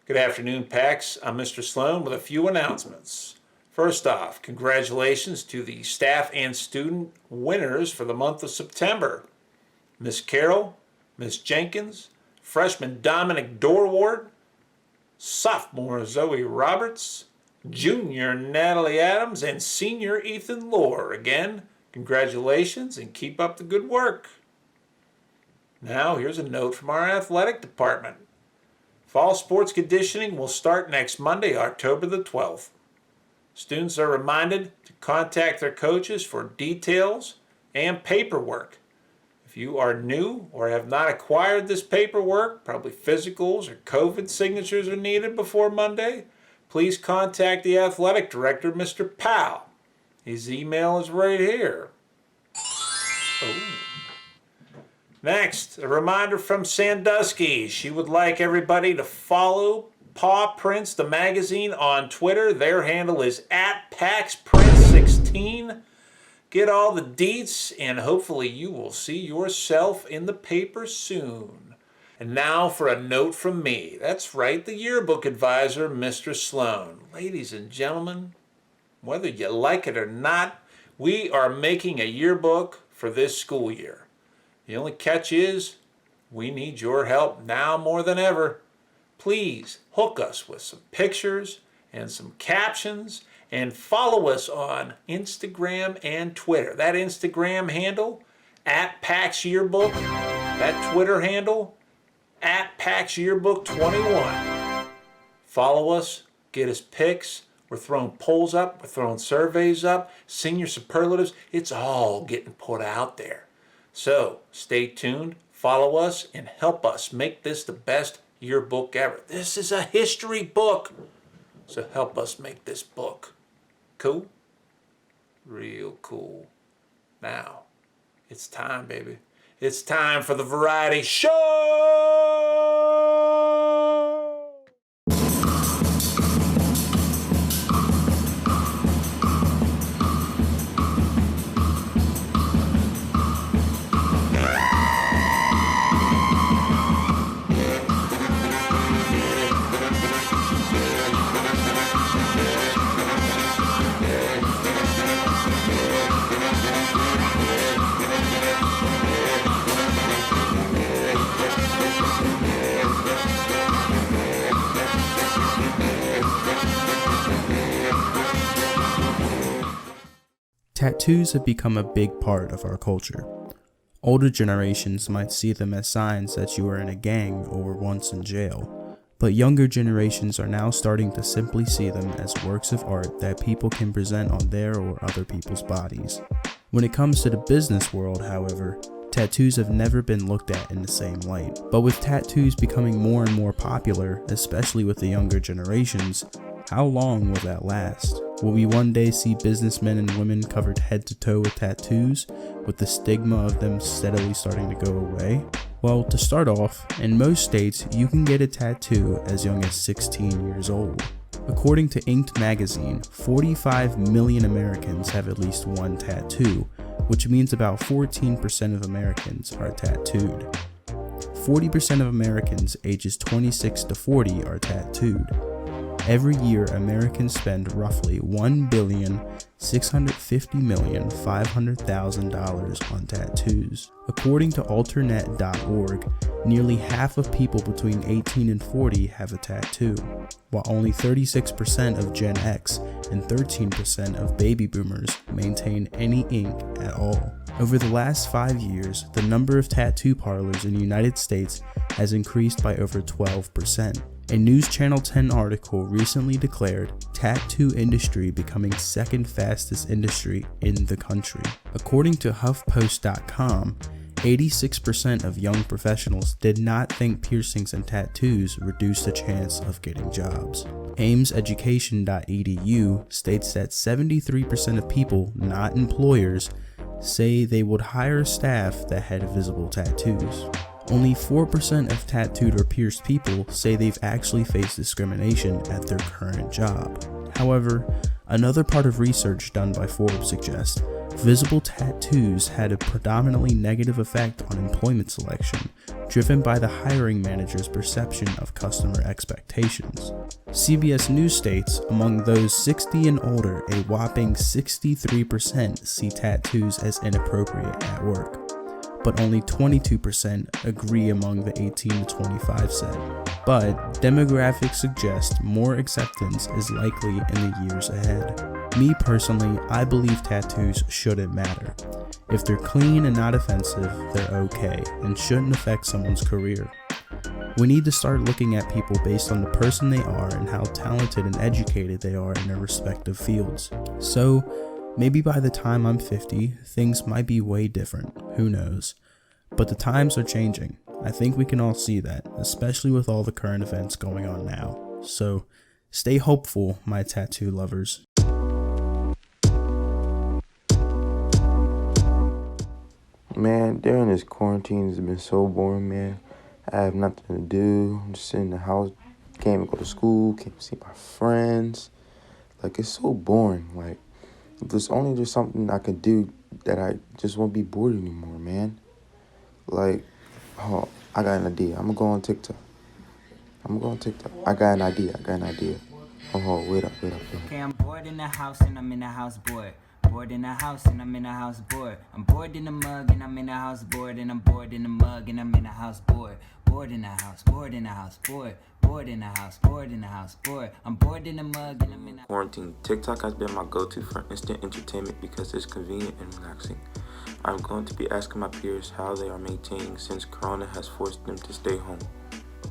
Good afternoon, PAX. I'm Mr. Sloan with a few announcements. First off, congratulations to the staff and student winners for the month of September. Miss Carol, Miss Jenkins, freshman Dominic Dorward, sophomore Zoe Roberts, junior Natalie Adams, and senior Ethan Lohr. Again, congratulations and keep up the good work. Now, here's a note from our athletic department. Fall sports conditioning will start next Monday, October the 12th. Students are reminded to contact their coaches for details and paperwork. If you are new or have not acquired this paperwork, probably physicals or COVID signatures are needed before Monday, please contact the athletic director, Mr. Powell. His email is right here. Oh. Next, a reminder from Sandusky. She would like everybody to follow Paw Prints, the magazine, on Twitter. Their handle is @PaxPrints16. Get all the deets, and hopefully you will see yourself in the paper soon. And now for a note from me. That's right, the yearbook advisor, Mr. Sloan. Ladies and gentlemen, whether you like it or not, we are making a yearbook for this school year. The only catch is, we need your help now more than ever. Please hook us with some pictures and some captions and follow us on Instagram and Twitter. That Instagram handle, @PaxYearbook. That Twitter handle, @PaxYearbook21. Follow us, get us pics. We're throwing polls up, we're throwing surveys up, senior superlatives. It's all getting put out there. So stay tuned, follow us, and help us make this the best yearbook ever. This is a history book, so help us make this book. Cool? Real cool. Now, it's time, baby. It's time for the variety show! Tattoos have become a big part of our culture. Older generations might see them as signs that you are in a gang or were once in jail, but younger generations are now starting to simply see them as works of art that people can present on their or other people's bodies. When it comes to the business world, however, tattoos have never been looked at in the same light. But with tattoos becoming more and more popular, especially with the younger generations, how long will that last? Will we one day see businessmen and women covered head to toe with tattoos, with the stigma of them steadily starting to go away? Well, to start off, in most states, you can get a tattoo as young as 16 years old. According to Inked magazine, 45 million Americans have at least one tattoo, which means about 14% of Americans are tattooed. 40% of Americans ages 26 to 40 are tattooed. Every year, Americans spend roughly $1,650,500,000 on tattoos. According to Alternet.org, nearly half of people between 18 and 40 have a tattoo, while only 36% of Gen X and 13% of baby boomers maintain any ink at all. Over the last 5 years, the number of tattoo parlors in the United States has increased by over 12%. A News Channel 10 article recently declared tattoo industry becoming second fastest industry in the country. According to HuffPost.com, 86% of young professionals did not think piercings and tattoos reduced the chance of getting jobs. AimsEducation.edu states that 73% of people, not employers, say they would hire staff that had visible tattoos. Only 4% of tattooed or pierced people say they've actually faced discrimination at their current job. However, another part of research done by Forbes suggests Visible tattoos had a predominantly negative effect on employment selection, driven by the hiring manager's perception of customer expectations. CBS News states among those 60 and older, a whopping 63% see tattoos as inappropriate at work, but only 22% agree among the 18 to 25 set. But demographics suggest more acceptance is likely in the years ahead. Me personally, I believe tattoos shouldn't matter. If they're clean and not offensive, they're okay and shouldn't affect someone's career. We need to start looking at people based on the person they are and how talented and educated they are in their respective fields. So, maybe by the time I'm 50, things might be way different, who knows. But the times are changing. I think we can all see that, especially with all the current events going on now. So, stay hopeful, my tattoo lovers. Man, during this quarantine, it's been so boring, man. I have nothing to do. I'm just sitting in the house. Can't even go to school. Can't see my friends. Like, it's so boring. Like, if there's only just something I could do that I just won't be bored anymore, man. Like, oh, I got an idea. I'm going to go on TikTok. I got an idea. Oh, wait up. Okay, I'm bored in the house and I'm in the house bored. Bored in the house and I'm in the house bored. I'm bored in the mug and I'm in the house bored. And I'm bored in the mug and I'm in the house bored. Bored in the house, bored in the house bored. Bored in the house, bored in the house bored. I'm bored in the mug and I'm in the Quarantine. TikTok has been my go-to for instant entertainment because it's convenient and relaxing. I'm going to be asking my peers how they are maintaining since Corona has forced them to stay home.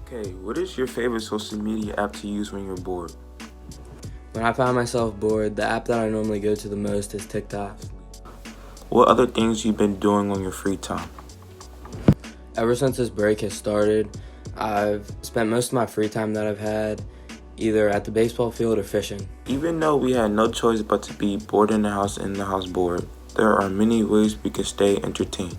Okay, what is your favorite social media app to use when you're bored? When I find myself bored, the app that I normally go to the most is TikTok. What other things you've been doing on your free time? Ever since this break has started, I've spent most of my free time that I've had either at the baseball field or fishing. Even though we had no choice but to be bored in the house bored, there are many ways we can stay entertained.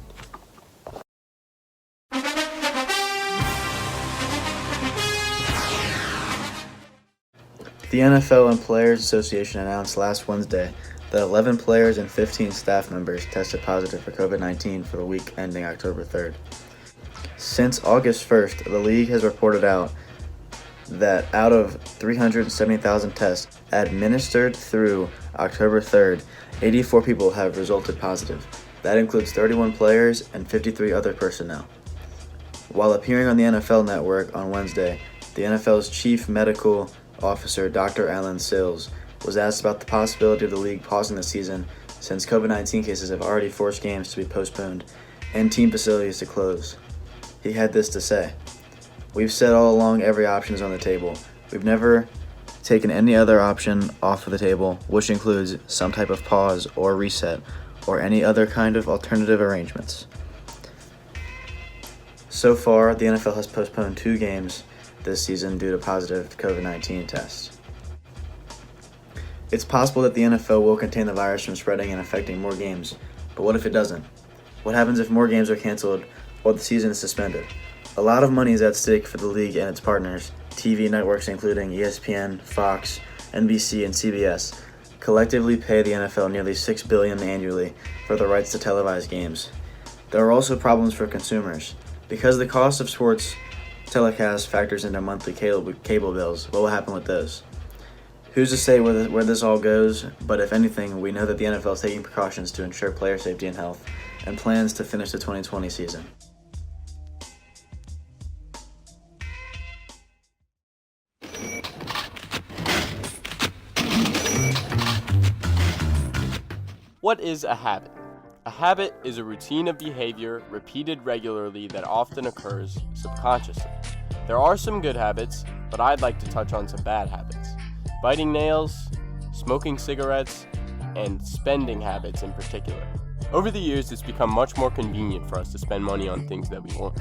The NFL and Players Association announced last Wednesday that 11 players and 15 staff members tested positive for COVID-19 for the week ending October 3rd. Since August 1st, the league has reported out that out of 370,000 tests administered through October 3rd, 84 people have resulted positive. That includes 31 players and 53 other personnel. While appearing on the NFL Network on Wednesday, the NFL's chief medical officer, Dr. Alan Sills, was asked about the possibility of the league pausing the season since COVID-19 cases have already forced games to be postponed and team facilities to close. He had this to say: "We've said all along every option is on the table. We've never taken any other option off of the table, which includes some type of pause or reset or any other kind of alternative arrangements." So far, the NFL has postponed 2 games this season due to positive COVID-19 tests. It's possible that the NFL will contain the virus from spreading and affecting more games, but what if it doesn't? What happens if more games are canceled or the season is suspended? A lot of money is at stake for the league and its partners. TV networks including ESPN, Fox, NBC, and CBS collectively pay the NFL nearly $6 billion annually for the rights to televise games. There are also problems for consumers. Because the cost of sports telecast factors into monthly cable bills, what will happen with those? Who's to say where this all goes, but if anything, we know that the NFL is taking precautions to ensure player safety and health, and plans to finish the 2020 season. What is a habit? A habit is a routine of behavior repeated regularly that often occurs subconsciously. There are some good habits, but I'd like to touch on some bad habits. Biting nails, smoking cigarettes, and spending habits in particular. Over the years, it's become much more convenient for us to spend money on things that we want.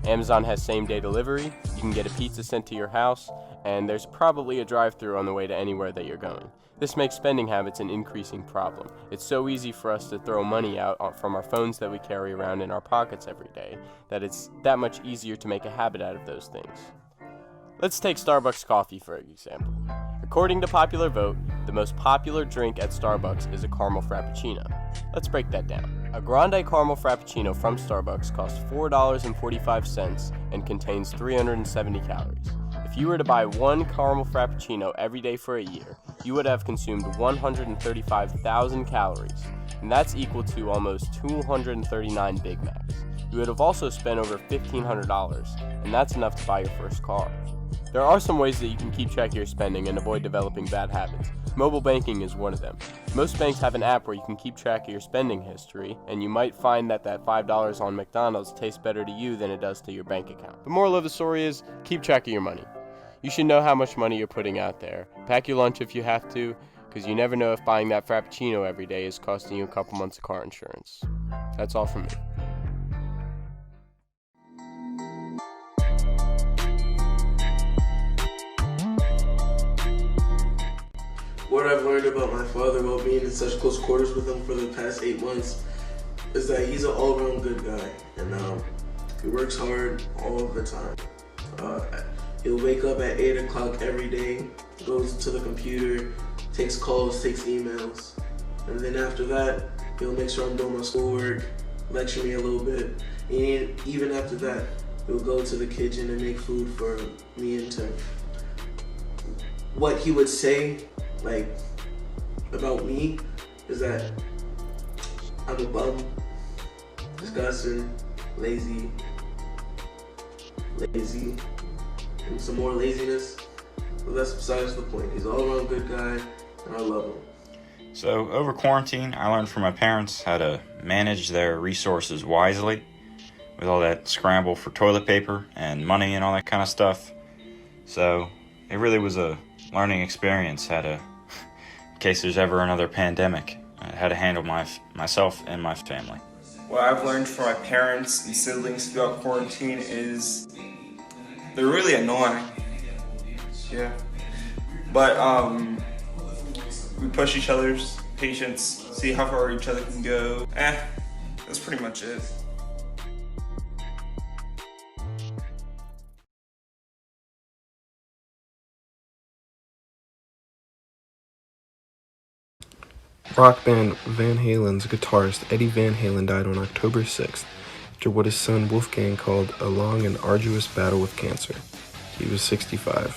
Amazon has same-day delivery, you can get a pizza sent to your house, and there's probably a drive-thru on the way to anywhere that you're going. This makes spending habits an increasing problem. It's so easy for us to throw money out from our phones that we carry around in our pockets every day that it's that much easier to make a habit out of those things. Let's take Starbucks coffee for example. According to popular vote, the most popular drink at Starbucks is a caramel frappuccino. Let's break that down. A grande caramel frappuccino from Starbucks costs $4.45 and contains 370 calories. If you were to buy one caramel frappuccino every day for a year, you would have consumed 135,000 calories, and that's equal to almost 239 Big Macs. You would have also spent over $1,500, and that's enough to buy your first car. There are some ways that you can keep track of your spending and avoid developing bad habits. Mobile banking is one of them. Most banks have an app where you can keep track of your spending history, and you might find that $5 on McDonald's tastes better to you than it does to your bank account. The moral of the story is, keep track of your money. You should know how much money you're putting out there. Pack your lunch if you have to, because you never know if buying that Frappuccino every day is costing you a couple months of car insurance. That's all from me. What I've learned about my father while being in such close quarters with him for the past 8 months is that he's an all-around good guy, and he works hard all the time. He'll wake up at 8 o'clock every day, goes to the computer, takes calls, takes emails, and then after that, he'll make sure I'm doing my schoolwork, lecture me a little bit, and even after that, he'll go to the kitchen and make food for me and Tim. What he would say about me is that I'm a bum, disgusting, lazy, and some more laziness. But that's besides the point. He's an all-around good guy, and I love him. So over quarantine, I learned from my parents how to manage their resources wisely with all that scramble for toilet paper and money and all that kind of stuff. So it really was a learning experience how to, in case there's ever another pandemic, how to handle myself and my family. What I've learned from my parents and siblings throughout quarantine is they're really annoying. Yeah. But we push each other's patience, see how far each other can go. That's pretty much it. Rock band Van Halen's guitarist Eddie Van Halen died on October 6th after what his son Wolfgang called a long and arduous battle with cancer. He was 65.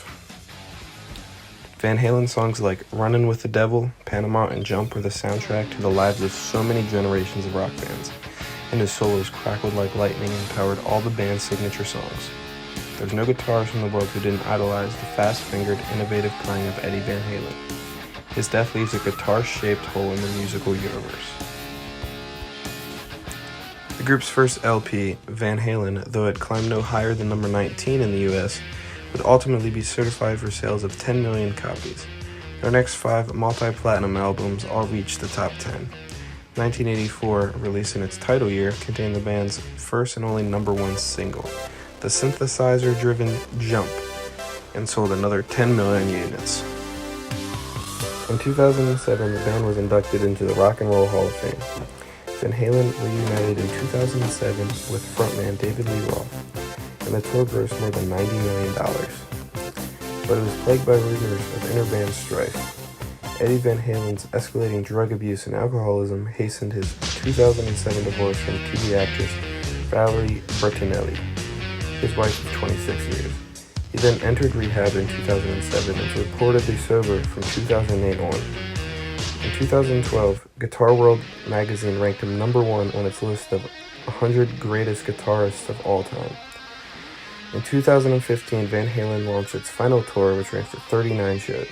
Van Halen songs like Runnin' with the Devil, Panama, and Jump were the soundtrack to the lives of so many generations of rock bands, and his solos crackled like lightning and powered all the band's signature songs. There's no guitarist in the world who didn't idolize the fast-fingered, innovative playing of Eddie Van Halen. His death leaves a guitar-shaped hole in the musical universe. The group's first LP, Van Halen, though it climbed no higher than number 19 in the US, would ultimately be certified for sales of 10 million copies. Their next 5 multi-platinum albums all reached the top 10. 1984, released in its title year, contained the band's first and only number 1 single, the synthesizer-driven Jump, and sold another 10 million units. In 2007, the band was inducted into the Rock and Roll Hall of Fame. Van Halen reunited in 2007 with frontman David Lee Roth, and the tour grossed more than $90 million. But it was plagued by rumors of inter-band strife. Eddie Van Halen's escalating drug abuse and alcoholism hastened his 2007 divorce from TV actress Valerie Bertinelli, his wife of 26 years. He then entered rehab in 2007 and was reportedly sober from 2008 on. In 2012, Guitar World magazine ranked him number 1 on its list of 100 greatest guitarists of all time. In 2015, Van Halen launched its final tour, which ran for 39 shows.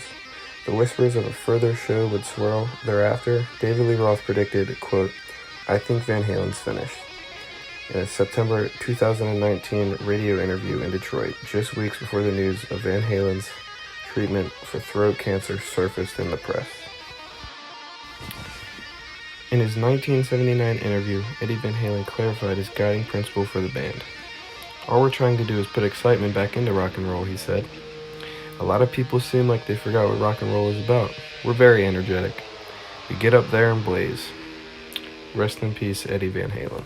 The whispers of a further show would swirl thereafter. David Lee Roth predicted, quote, "I think Van Halen's finished," in a September 2019 radio interview in Detroit, just weeks before the news of Van Halen's treatment for throat cancer surfaced in the press. In his 1979 interview, Eddie Van Halen clarified his guiding principle for the band. "All we're trying to do is put excitement back into rock and roll," he said. "A lot of people seem like they forgot what rock and roll is about. We're very energetic. We get up there and blaze." Rest in peace, Eddie Van Halen.